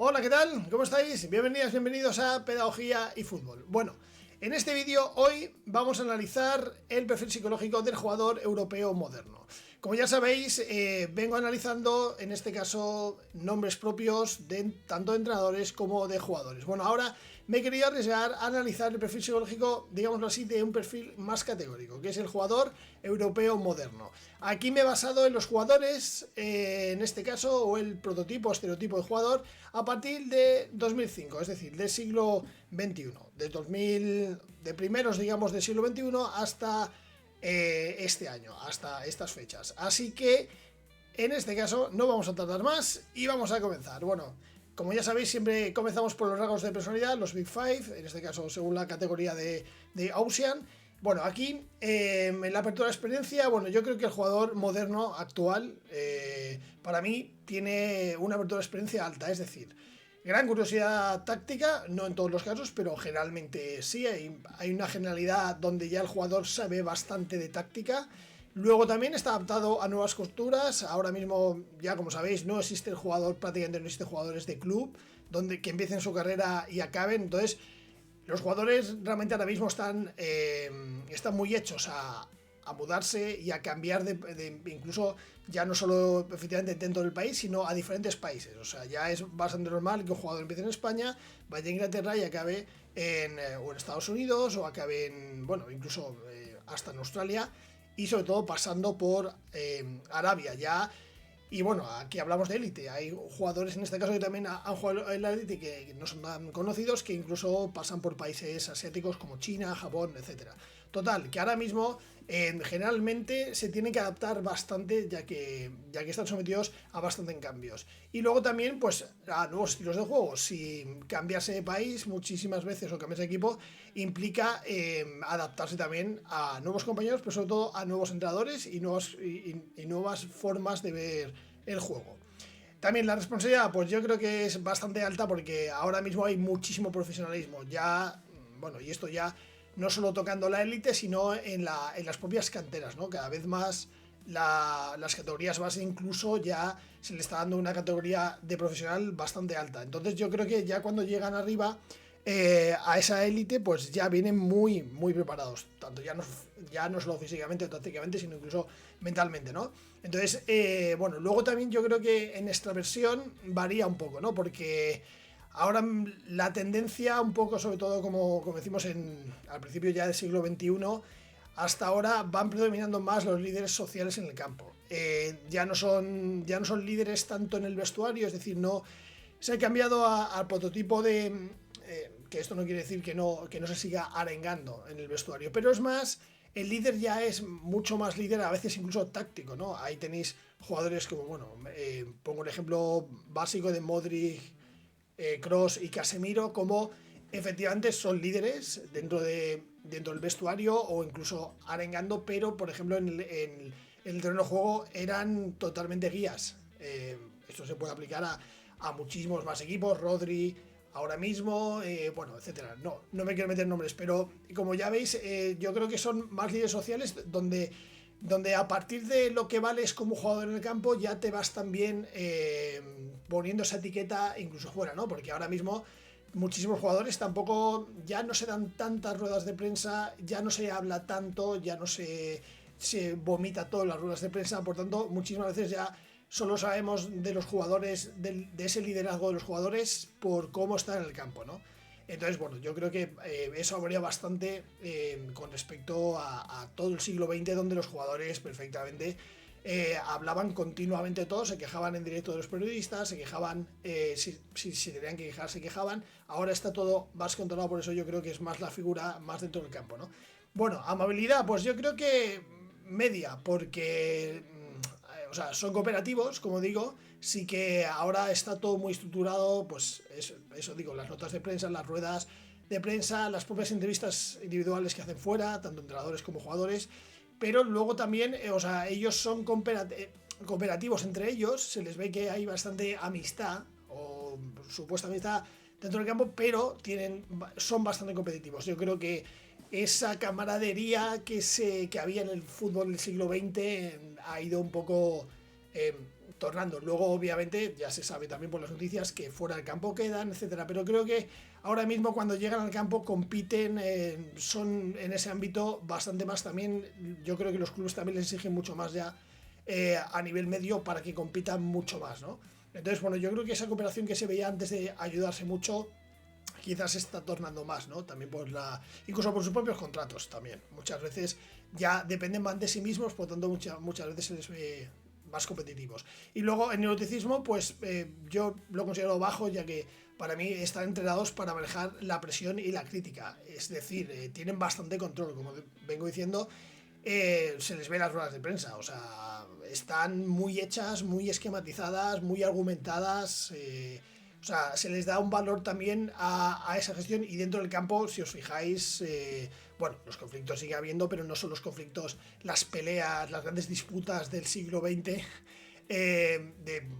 Hola, ¿qué tal? ¿Cómo estáis? Bienvenidos a Pedagogía y Fútbol. Bueno, en este vídeo hoy vamos a analizar el perfil psicológico del jugador europeo moderno. Como ya sabéis, vengo analizando, en este caso, nombres propios de tanto de entrenadores como de jugadores. Bueno, ahora me he querido arriesgar a analizar el perfil psicológico, digámoslo así, de un perfil más categórico, que es el jugador europeo moderno. Aquí me he basado en los jugadores, en este caso, o el prototipo, estereotipo de jugador, a partir de 2005, es decir, del siglo XXI, de primeros, digamos, del siglo XXI hasta este año, hasta estas fechas. Así que, en este caso, no vamos a tardar más y vamos a comenzar. Bueno, como ya sabéis, siempre comenzamos por los rasgos de personalidad, los Big Five, en este caso según la categoría de Ocean. Bueno, aquí en la apertura de experiencia, bueno, yo creo que el jugador moderno actual, para mí, tiene una apertura de experiencia alta, es decir, gran curiosidad táctica, no en todos los casos, pero generalmente sí, hay una generalidad donde ya el jugador sabe bastante de táctica. Luego también está adaptado a nuevas culturas. Ahora mismo, ya como sabéis, no existe el jugador, prácticamente no existe jugadores de club donde que empiecen su carrera y acaben. Entonces, los jugadores realmente ahora mismo están muy hechos a mudarse y a cambiar incluso ya no solo efectivamente dentro del país, sino a diferentes países. O sea, ya es bastante normal que un jugador empiece en España, vaya a Inglaterra y acabe o en Estados Unidos, o acabe en, bueno, incluso hasta en Australia, y sobre todo pasando por Arabia ya. Y bueno, aquí hablamos de élite. Hay jugadores en este caso que también han jugado en la élite que no son tan conocidos, que incluso pasan por países asiáticos como China, Japón, etcétera. Total, que ahora mismo generalmente se tienen que adaptar bastante, ya que están sometidos a bastante cambios. Y luego también, pues, a nuevos estilos de juego. Si cambiarse de país muchísimas veces o cambiarse de equipo implica adaptarse también a nuevos compañeros, pero sobre todo a nuevos entrenadores y nuevas formas de ver el juego. También la responsabilidad, pues yo creo que es bastante alta, porque ahora mismo hay muchísimo profesionalismo. Ya, bueno, y esto ya no solo tocando la élite, sino en las propias canteras, ¿no? Cada vez más las categorías base incluso ya se le está dando una categoría de profesional bastante alta. Entonces yo creo que ya cuando llegan arriba a esa élite, pues ya vienen muy, muy preparados, tanto ya no solo físicamente o tácticamente, sino incluso mentalmente, ¿no? Entonces, bueno, luego también yo creo que en esta versión varía un poco, ¿no? Porque ahora la tendencia un poco, sobre todo como decimos al principio ya del siglo XXI, hasta ahora van predominando más los líderes sociales en el campo. Ya no son líderes tanto en el vestuario, es decir, no se ha cambiado al prototipo de que esto no quiere decir que no se siga arengando en el vestuario, pero es más, el líder ya es mucho más líder, a veces incluso táctico, ¿no? Ahí tenéis jugadores como, bueno, pongo el ejemplo básico de Modric, Kroos y Casemiro, como efectivamente son líderes dentro del vestuario o incluso arengando, pero por ejemplo en el terreno de juego eran totalmente guías. Esto se puede aplicar a muchísimos más equipos, Rodri ahora mismo, bueno, etcétera. No me quiero meter nombres, pero como ya veis, yo creo que son más líderes sociales donde a partir de lo que vales como jugador en el campo ya te vas también poniendo esa etiqueta incluso fuera, ¿no? Porque ahora mismo muchísimos jugadores tampoco, ya no se dan tantas ruedas de prensa, ya no se habla tanto, ya no se vomita todo en las ruedas de prensa, por tanto muchísimas veces ya solo sabemos de los jugadores, de ese liderazgo de los jugadores por cómo están en el campo, ¿no? Entonces, bueno, yo creo que eso habría bastante con respecto a todo el siglo XX, donde los jugadores perfectamente hablaban continuamente todos, se quejaban en directo de los periodistas, se quejaban, si tenían que quejar, se quejaban. Ahora está todo más controlado, por eso yo creo que es más la figura más dentro del campo, ¿no? Bueno, amabilidad, pues yo creo que media, porque o sea, son cooperativos, como digo, sí que ahora está todo muy estructurado, pues eso digo, las notas de prensa, las ruedas de prensa, las propias entrevistas individuales que hacen fuera, tanto entrenadores como jugadores, pero luego también, o sea, ellos son cooperativos entre ellos, se les ve que hay bastante amistad, o supuesta amistad dentro del campo, pero son bastante competitivos. Yo creo que esa camaradería que había en el fútbol del siglo XX ha ido un poco tornando. Luego, obviamente, ya se sabe también por las noticias que fuera del campo quedan, etcétera. Pero creo que ahora mismo cuando llegan al campo compiten, son en ese ámbito bastante más también. Yo creo que los clubes también les exigen mucho más ya a nivel medio para que compitan mucho más, ¿no? Entonces, bueno, yo creo que esa cooperación que se veía antes de ayudarse mucho quizás se está tornando más, ¿no? También incluso por sus propios contratos también. Muchas veces ya dependen más de sí mismos, por lo tanto muchas veces se les ve más competitivos. Y luego en el neuroticismo, pues yo lo considero bajo, ya que para mí están entrenados para manejar la presión y la crítica. Es decir, tienen bastante control, como vengo diciendo. Se les ve las ruedas de prensa, o sea, están muy hechas, muy esquematizadas, muy argumentadas. O sea, se les da un valor también a esa gestión, y dentro del campo, si os fijáis, bueno, los conflictos sigue habiendo, pero no son los conflictos, las peleas, las grandes disputas del siglo XX,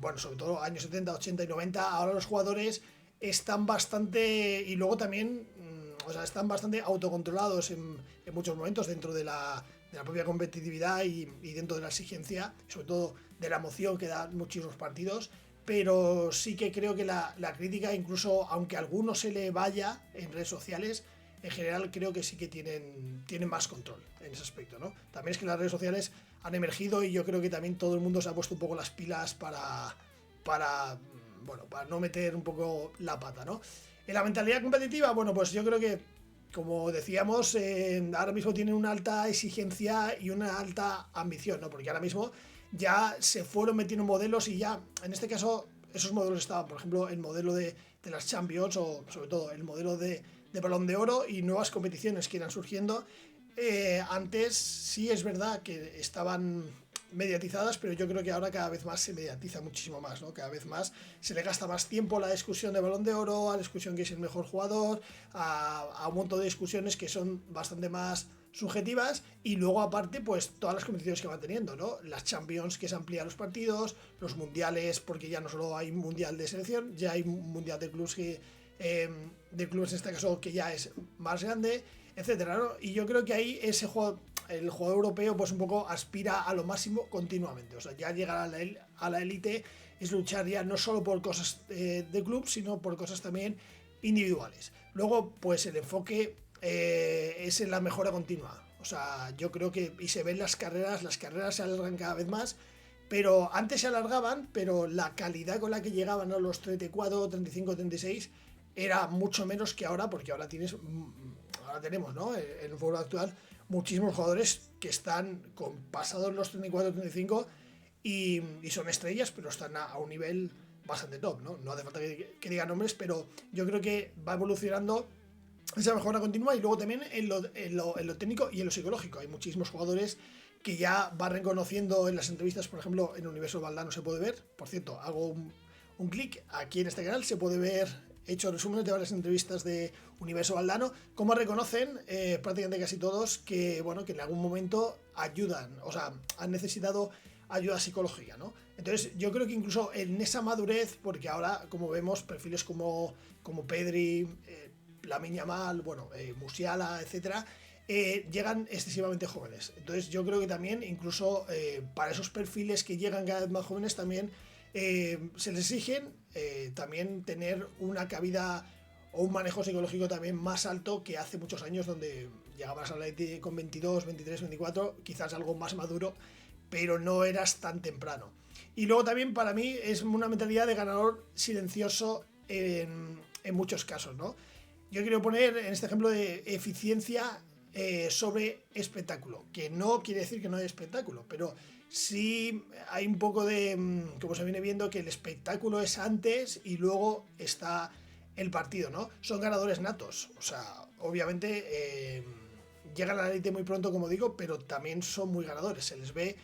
bueno, sobre todo años 70, 80 y 90. Ahora los jugadores están bastante, y luego también, o sea, están bastante autocontrolados en muchos momentos dentro de la propia competitividad y dentro de la exigencia, sobre todo de la emoción que dan muchísimos partidos. Pero sí que creo que la crítica, incluso aunque a alguno se le vaya en redes sociales, en general creo que sí que tienen más control en ese aspecto, ¿no? También es que las redes sociales han emergido y yo creo que también todo el mundo se ha puesto un poco las pilas para no meter un poco la pata, ¿no? En la mentalidad competitiva, bueno, pues yo creo que, como decíamos, ahora mismo tienen una alta exigencia y una alta ambición, ¿no? Porque ahora mismo ya se fueron metiendo modelos y ya, en este caso, esos modelos estaban, por ejemplo, el modelo de las Champions, o sobre todo el modelo de Balón de Oro y nuevas competiciones que irán surgiendo. Antes sí es verdad que estaban mediatizadas, pero yo creo que ahora cada vez más se mediatiza muchísimo más, ¿no? Cada vez más se le gasta más tiempo a la discusión de Balón de Oro, a la discusión que es el mejor jugador, a un montón de discusiones que son bastante más subjetivas, y luego aparte pues todas las competiciones que van teniendo, ¿no? Las Champions, que se amplían los partidos, los mundiales, porque ya no solo hay mundial de selección, ya hay mundial de clubes de clubes en este caso, que ya es más grande, etcétera, ¿no? Y yo creo que ahí el jugador europeo pues un poco aspira a lo máximo continuamente. O sea, ya llegar a la élite es luchar ya no solo por cosas de club, sino por cosas también individuales. Luego pues el enfoque es en la mejora continua. O sea, yo creo que, y se ven las carreras se alargan cada vez más, pero antes se alargaban, pero la calidad con la que llegaban a los 34, 35, 36 era mucho menos que ahora, porque ahora tenemos, ¿no? En el fútbol actual muchísimos jugadores que están pasados los 34, 35 y son estrellas, pero están a un nivel bastante top, ¿no? No hace falta que diga nombres, pero yo creo que va evolucionando esa mejora continua. Y luego también en lo técnico y en lo psicológico hay muchísimos jugadores que ya van reconociendo en las entrevistas. Por ejemplo, en Universo Valdano se puede ver, por cierto, hago un clic aquí en este canal, se puede ver, he hecho resúmenes de varias entrevistas de Universo Valdano, cómo reconocen prácticamente casi todos que, bueno, que en algún momento ayudan, o sea, han necesitado ayuda psicológica, ¿no? Entonces yo creo que incluso en esa madurez, porque ahora, como vemos, perfiles como Pedri, Lamine Yamal, bueno, Musiala, etcétera, llegan excesivamente jóvenes. Entonces yo creo que también, incluso para esos perfiles que llegan cada vez más jóvenes, también se les exigen también tener una cabida o un manejo psicológico también más alto que hace muchos años, donde llegabas a la ET con 22, 23, 24, quizás algo más maduro, pero no eras tan temprano. Y luego también para mí es una mentalidad de ganador silencioso en muchos casos, ¿no? Yo quiero poner en este ejemplo de eficiencia sobre espectáculo, que no quiere decir que no haya espectáculo, pero sí hay un poco de, como se viene viendo, que el espectáculo es antes y luego está el partido, ¿no? Son ganadores natos, o sea, obviamente llegan a la élite muy pronto, como digo, pero también son muy ganadores. Se les ve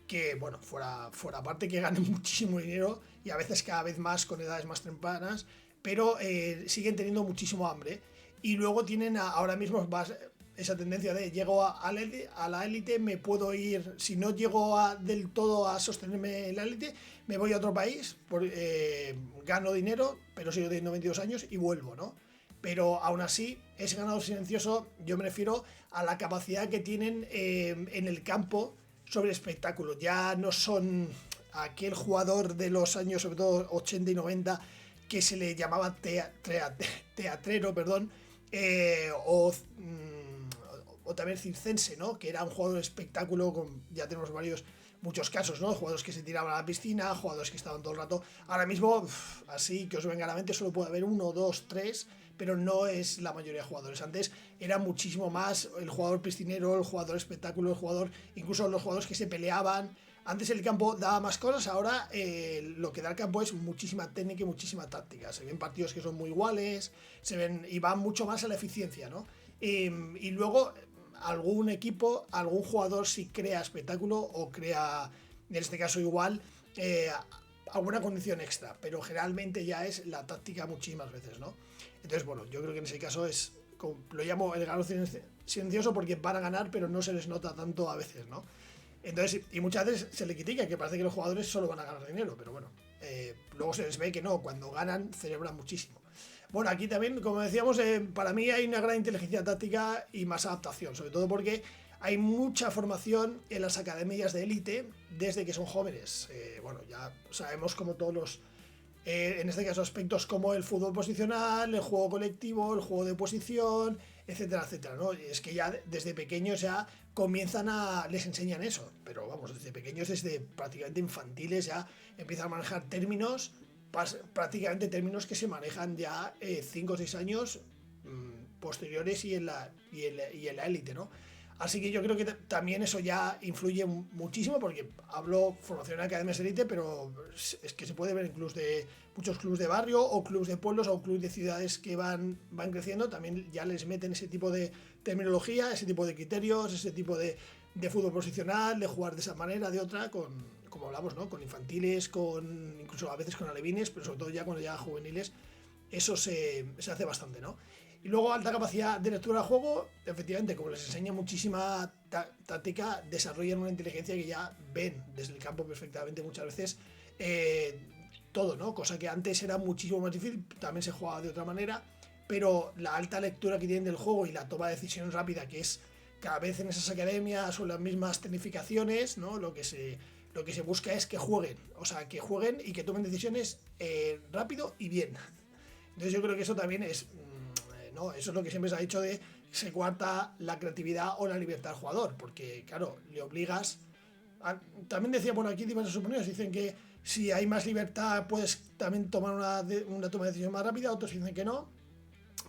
que, bueno, fuera parte que ganan muchísimo dinero, y a veces cada vez más con edades más tempranas, pero siguen teniendo muchísimo hambre. Y luego tienen ahora mismo esa tendencia de llego a la élite, me puedo ir, si no llego del todo a sostenerme en la élite, me voy a otro país, gano dinero, pero sigo teniendo 22 años y vuelvo, ¿no? Pero aún así, ese ganador silencioso, yo me refiero a la capacidad que tienen en el campo sobre espectáculo. Ya no son aquel jugador de los años, sobre todo 80 y 90, que se le llamaba teatrero, perdón, o también circense, ¿no? Que era un jugador de espectáculo, ya tenemos muchos casos, ¿no? Jugadores que se tiraban a la piscina, jugadores que estaban todo el rato. Ahora mismo, así que os venga a la mente, solo puede haber 1, 2, 3, pero no es la mayoría de jugadores. Antes era muchísimo más el jugador piscinero, el jugador espectáculo, incluso los jugadores que se peleaban. Antes el campo daba más cosas, ahora lo que da el campo es muchísima técnica y muchísima táctica. Se ven partidos que son muy iguales, y van mucho más a la eficiencia, ¿no? Y luego algún equipo, algún jugador sí crea espectáculo o crea, en este caso igual, alguna condición extra, pero generalmente ya es la táctica muchísimas veces, ¿no? Entonces, bueno, yo creo que en ese caso lo llamo el ganador silencioso porque van a ganar, pero no se les nota tanto a veces, ¿no? Entonces, y muchas veces se le critica que parece que los jugadores solo van a ganar dinero, pero bueno, luego se les ve que no, cuando ganan celebran muchísimo. Bueno, aquí también, como decíamos, para mí hay una gran inteligencia táctica y más adaptación, sobre todo porque hay mucha formación en las academias de élite desde que son jóvenes. Bueno, ya sabemos como todos los, en este caso, aspectos como el fútbol posicional, el juego colectivo, el juego de posición, etcétera, etcétera, ¿no? Y es que ya desde pequeños ya les enseñan eso, pero vamos, desde pequeños, desde prácticamente infantiles ya empiezan a manejar prácticamente términos que se manejan ya 5 o 6 años posteriores y en la élite, ¿no? Así que yo creo que también eso ya influye muchísimo, porque hablo formación en academias de élite, pero es que se puede ver en muchos clubes de barrio o clubes de pueblos o clubes de ciudades que van creciendo, también ya les meten ese tipo de terminología, ese tipo de criterios, ese tipo de fútbol posicional, de jugar de esa manera, de otra, como hablamos, ¿no? Con infantiles, incluso a veces con alevines, pero sobre todo ya cuando ya juveniles, eso se hace bastante, ¿no? Y luego alta capacidad de lectura del juego, efectivamente, como les enseña muchísima táctica, desarrollan una inteligencia que ya ven desde el campo perfectamente muchas veces todo, ¿no? Cosa que antes era muchísimo más difícil, también se jugaba de otra manera, pero la alta lectura que tienen del juego y la toma de decisiones rápida, que es cada vez en esas academias o las mismas tecnificaciones, ¿no? Lo que se busca es que jueguen, y que tomen decisiones rápido y bien. Entonces yo creo que eso también es, ¿no? Eso es lo que siempre se ha dicho se cuarta la creatividad o la libertad al jugador, porque claro, le obligas también decía, bueno, aquí diversas opiniones dicen que si hay más libertad puedes también tomar una toma de decisión más rápida, otros dicen que no.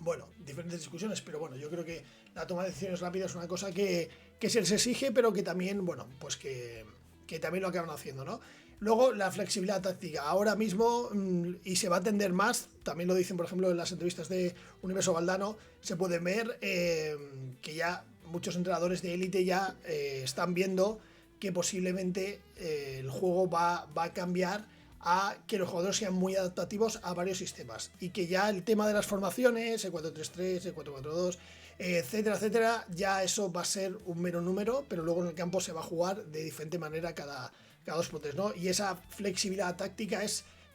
Bueno, diferentes discusiones, pero bueno, yo creo que la toma de decisiones rápidas es una cosa que se les exige, pero que también, bueno, pues que también lo acaban haciendo, ¿no? Luego, la flexibilidad táctica. Ahora mismo, y se va a atender más, también lo dicen, por ejemplo, en las entrevistas de Universo Valdano, se puede ver que ya muchos entrenadores de élite ya están viendo que posiblemente el juego va a cambiar a que los jugadores sean muy adaptativos a varios sistemas, y que ya el tema de las formaciones, el 4-3-3, el 4-4-2, etcétera, etcétera, ya eso va a ser un mero número, pero luego en el campo se va a jugar de diferente manera cada 2x3, ¿no? Y esa flexibilidad táctica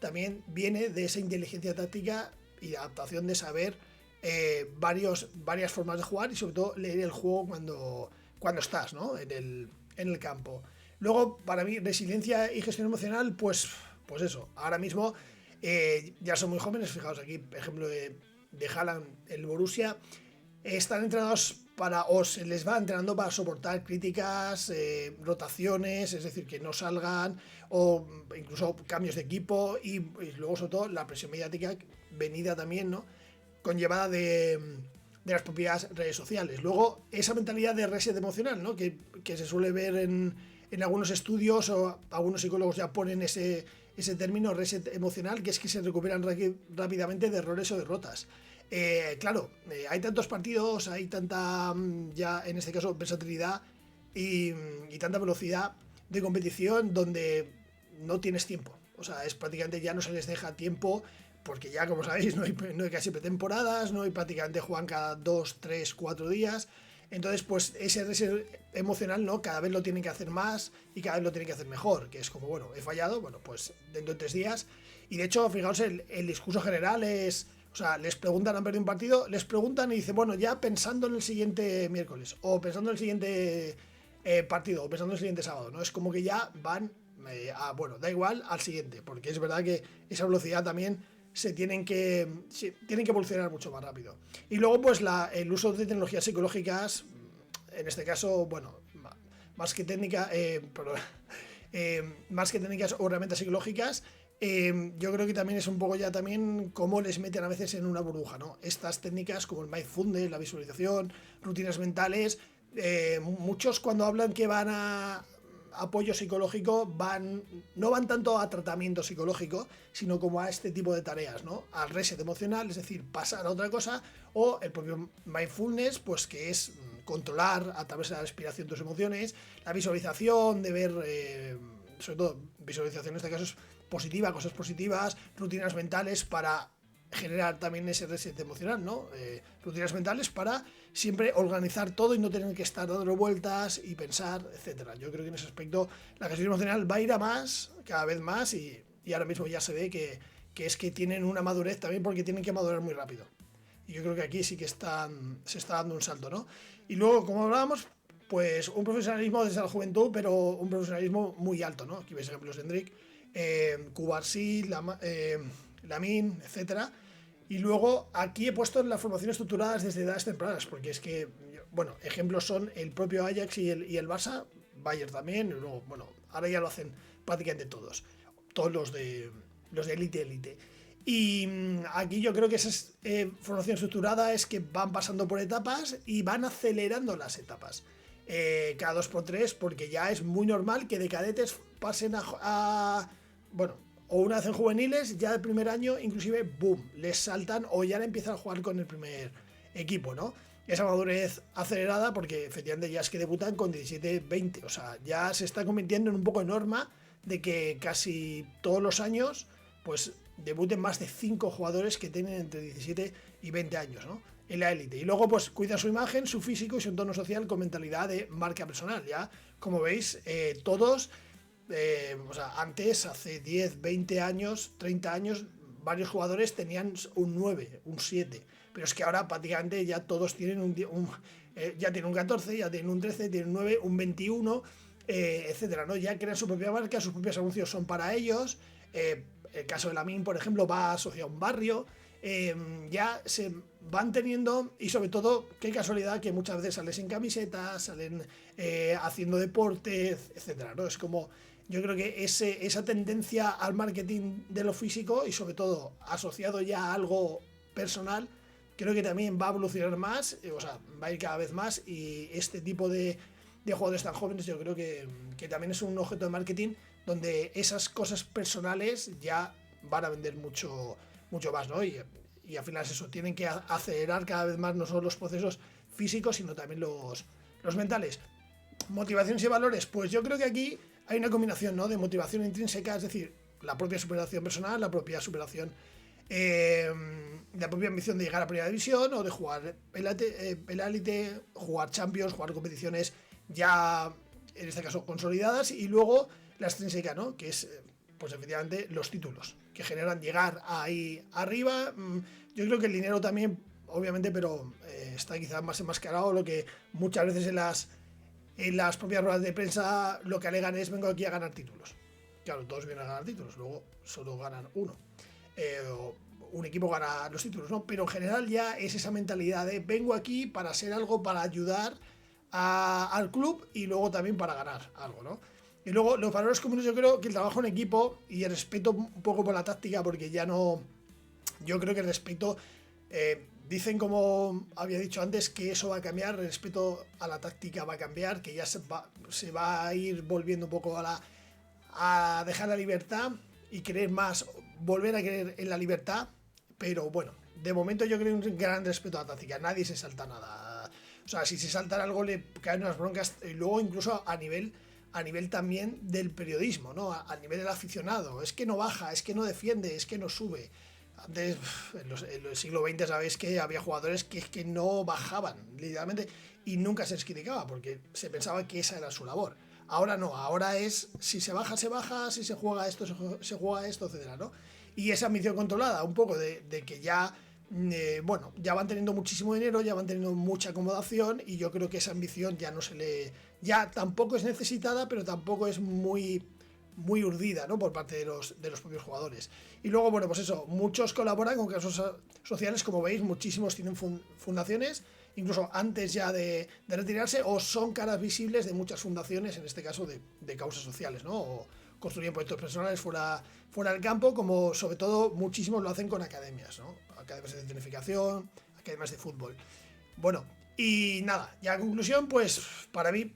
también viene de esa inteligencia táctica y adaptación de saber varias formas de jugar, y sobre todo leer el juego cuando estás, ¿no? en el campo. Luego, para mí, resiliencia y gestión emocional, pues eso, ahora mismo ya son muy jóvenes. Fijaos aquí, ejemplo de Haaland, el Borussia, están entrenados o se les va entrenando para soportar críticas, rotaciones, es decir, que no salgan, o incluso cambios de equipo, y luego sobre todo la presión mediática venida también, ¿no? Conllevada de las propias redes sociales. Luego, esa mentalidad de reset emocional, ¿no? Que se suele ver en algunos estudios, o algunos psicólogos ya ponen ese término, reset emocional, que es que se recuperan rápidamente de errores o derrotas. Claro, hay tantos partidos, hay tanta, ya en este caso, versatilidad y tanta velocidad de competición, donde no tienes tiempo. O sea, prácticamente ya no se les deja tiempo, porque ya, como sabéis, no hay casi pretemporadas, no hay, prácticamente juegan cada 2, 3, 4 días. Entonces, pues ese reset emocional, ¿no? Cada vez lo tienen que hacer más y cada vez lo tienen que hacer mejor, que es como, bueno, he fallado, bueno, pues dentro de 3 días. Y de hecho, fijaos, el discurso general es, o sea, les preguntan, han perdido un partido, les preguntan y dicen, bueno, ya pensando en el siguiente miércoles, o pensando en el siguiente partido, o pensando en el siguiente sábado, ¿no? Es como que ya van bueno, da igual, al siguiente, porque es verdad que esa velocidad también tienen que evolucionar mucho más rápido. Y luego, pues el uso de tecnologías psicológicas, en este caso, bueno, más que técnicas o herramientas psicológicas, yo creo que también es un poco ya también cómo les meten a veces en una burbuja, ¿no? Estas técnicas como el mindfulness, la visualización, rutinas mentales, muchos cuando hablan que van a apoyo psicológico no van tanto a tratamiento psicológico, sino como a este tipo de tareas, ¿no? Al reset emocional, es decir, pasar a otra cosa, o el propio mindfulness, pues que es controlar a través de la respiración tus emociones, la visualización, de ver, sobre todo visualización en este caso es positiva, cosas positivas, rutinas mentales para generar también ese reset emocional, ¿no? Rutinas mentales para siempre organizar todo y no tener que estar dando vueltas y pensar, etcétera. Yo creo que en ese aspecto la gestión emocional va a ir a más, cada vez más, y ahora mismo ya se ve que es que tienen una madurez también porque tienen que madurar muy rápido. Y yo creo que aquí sí que se está dando un salto, ¿no? Y luego, como hablábamos, pues un profesionalismo desde la juventud, pero un profesionalismo muy alto, ¿no? Aquí veis ejemplos de Endrick, Cubarsí, Lamine, etcétera. Y luego aquí he puesto las formaciones estructuradas desde edades tempranas, porque es que, bueno, ejemplos son el propio Ajax y el Barça, Bayern también, y luego, bueno, ahora ya lo hacen prácticamente todos los de élite. Y aquí yo creo que esa formación estructurada es que van pasando por etapas y van acelerando las etapas. Cada 2x3, porque ya es muy normal que de cadetes pasen bueno, o una vez en juveniles, ya el primer año, inclusive, boom, les saltan o ya empiezan a jugar con el primer equipo, ¿no? Esa madurez acelerada, porque efectivamente ya es que debutan con 17, 20, o sea, ya se está convirtiendo en un poco de norma de que casi todos los años, pues debuten más de 5 jugadores que tienen entre 17 y 20 años, ¿no? En la élite. Y luego, pues cuidan su imagen, su físico y su entorno social con mentalidad de marca personal. Ya, como veis, todos. O sea, antes, hace 10, 20 años, 30 años, varios jugadores tenían un 9, un 7, pero es que ahora prácticamente ya todos tienen ya tienen un 14, ya tienen un 13, tienen un 9, un 21, etcétera, ¿no? Ya crean su propia marca, sus propios anuncios son para ellos. El caso de Lamine, por ejemplo, va asociado a un barrio. Ya se van teniendo, y sobre todo, qué casualidad que muchas veces salen sin camisetas, salen haciendo deporte, etcétera, ¿no? Es como, yo creo que esa tendencia al marketing de lo físico y sobre todo asociado ya a algo personal, creo que también va a evolucionar más, o sea, va a ir cada vez más, y este tipo de jugadores tan jóvenes yo creo que también es un objeto de marketing donde esas cosas personales ya van a vender mucho más, ¿no? Y al final es eso, tienen que acelerar cada vez más no solo los procesos físicos, sino también los mentales. Motivaciones y valores, pues yo creo que aquí hay una combinación, ¿no? De motivación intrínseca, es decir, la propia superación personal, la propia superación, la propia ambición de llegar a primera división o de jugar en la élite, jugar Champions, jugar competiciones ya, en este caso, consolidadas, y luego la extrínseca, ¿no? Que es, pues efectivamente, los títulos que generan llegar ahí arriba. Yo creo que el dinero también, obviamente, pero está quizás más enmascarado, lo que muchas veces en las propias ruedas de prensa lo que alegan es: vengo aquí a ganar títulos. Claro, todos vienen a ganar títulos, luego solo ganan uno. Un equipo gana los títulos, ¿no? Pero en general ya es esa mentalidad de vengo aquí para hacer algo, para ayudar al club y luego también para ganar algo, ¿no? Y luego los valores comunes, yo creo que el trabajo en equipo y el respeto un poco por la táctica, porque ya no... Yo creo que el respeto... dicen, como había dicho antes, que eso va a cambiar, el respeto a la táctica va a cambiar, que ya se va a ir volviendo un poco a dejar la libertad y creer más, volver a creer en la libertad, pero bueno, de momento yo creo un gran respeto a la táctica, nadie se salta nada. O sea, si se salta algo le caen unas broncas, y luego incluso a nivel también del periodismo, ¿no? A nivel del aficionado, es que no baja, es que no defiende, es que no sube. Antes, en el siglo XX, sabéis que había jugadores que no bajaban, literalmente, y nunca se les criticaba, porque se pensaba que esa era su labor. Ahora no, ahora es, si se baja, si se juega esto, se juega esto, etcétera, ¿no? Y esa ambición controlada, un poco de que ya, bueno, ya van teniendo muchísimo dinero, ya van teniendo mucha acomodación, y yo creo que esa ambición ya no se le... Ya tampoco es necesitada, pero tampoco es muy muy urdida, ¿no? Por parte de los propios jugadores. Y luego, bueno, pues eso, muchos colaboran con causas sociales, como veis, muchísimos tienen fundaciones, incluso antes ya de retirarse, o son caras visibles de muchas fundaciones, en este caso de causas sociales, ¿no? O construyen proyectos personales fuera del campo, como sobre todo muchísimos lo hacen con academias, ¿no? Academias de tecnificación, academias de fútbol. Bueno, y nada, ya a conclusión, pues para mí,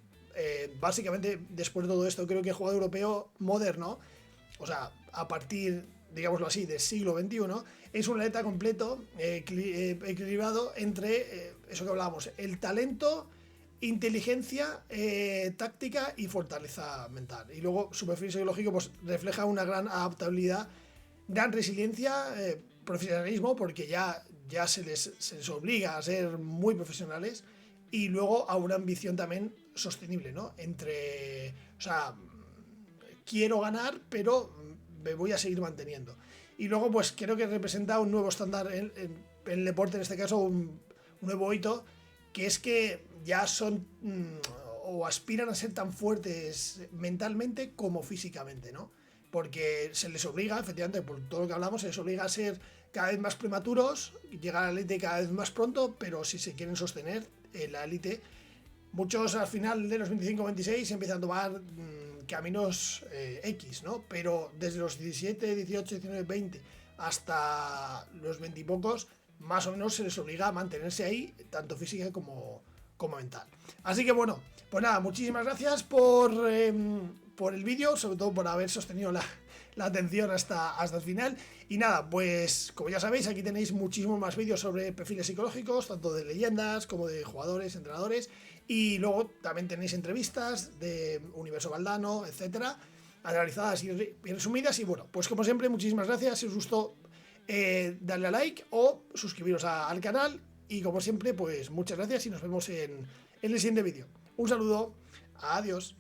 básicamente, después de todo esto, creo que el jugador europeo moderno, o sea, a partir, digámoslo así, del siglo XXI, es un atleta completo, equilibrado entre eso que hablábamos, el talento, inteligencia, táctica y fortaleza mental. Y luego su perfil psicológico pues refleja una gran adaptabilidad, gran resiliencia, profesionalismo, porque ya se les obliga a ser muy profesionales, y luego a una ambición también sostenible, ¿no? O sea, quiero ganar, pero me voy a seguir manteniendo. Y luego, pues creo que representa un nuevo estándar en el deporte, en este caso un nuevo hito, que es que ya son o aspiran a ser tan fuertes mentalmente como físicamente, ¿no? Porque se les obliga, efectivamente, por todo lo que hablamos, se les obliga a ser cada vez más prematuros, llegar a la élite cada vez más pronto, pero si se quieren sostener en la élite, muchos al final de los 25-26 empiezan a tomar caminos X, ¿no? Pero desde los 17, 18, 19, 20 hasta los 20 y pocos, más o menos se les obliga a mantenerse ahí, tanto física como mental. Así que bueno, pues nada, muchísimas gracias por el vídeo, sobre todo por haber sostenido la atención hasta el final. Y nada, pues como ya sabéis, aquí tenéis muchísimos más vídeos sobre perfiles psicológicos, tanto de leyendas como de jugadores, entrenadores, y luego también tenéis entrevistas de Universo Valdano, etcétera, analizadas y resumidas. Y bueno, pues como siempre, muchísimas gracias. Si os gustó, darle a like o suscribiros al canal. Y como siempre, pues muchas gracias y nos vemos en el siguiente vídeo. Un saludo, adiós.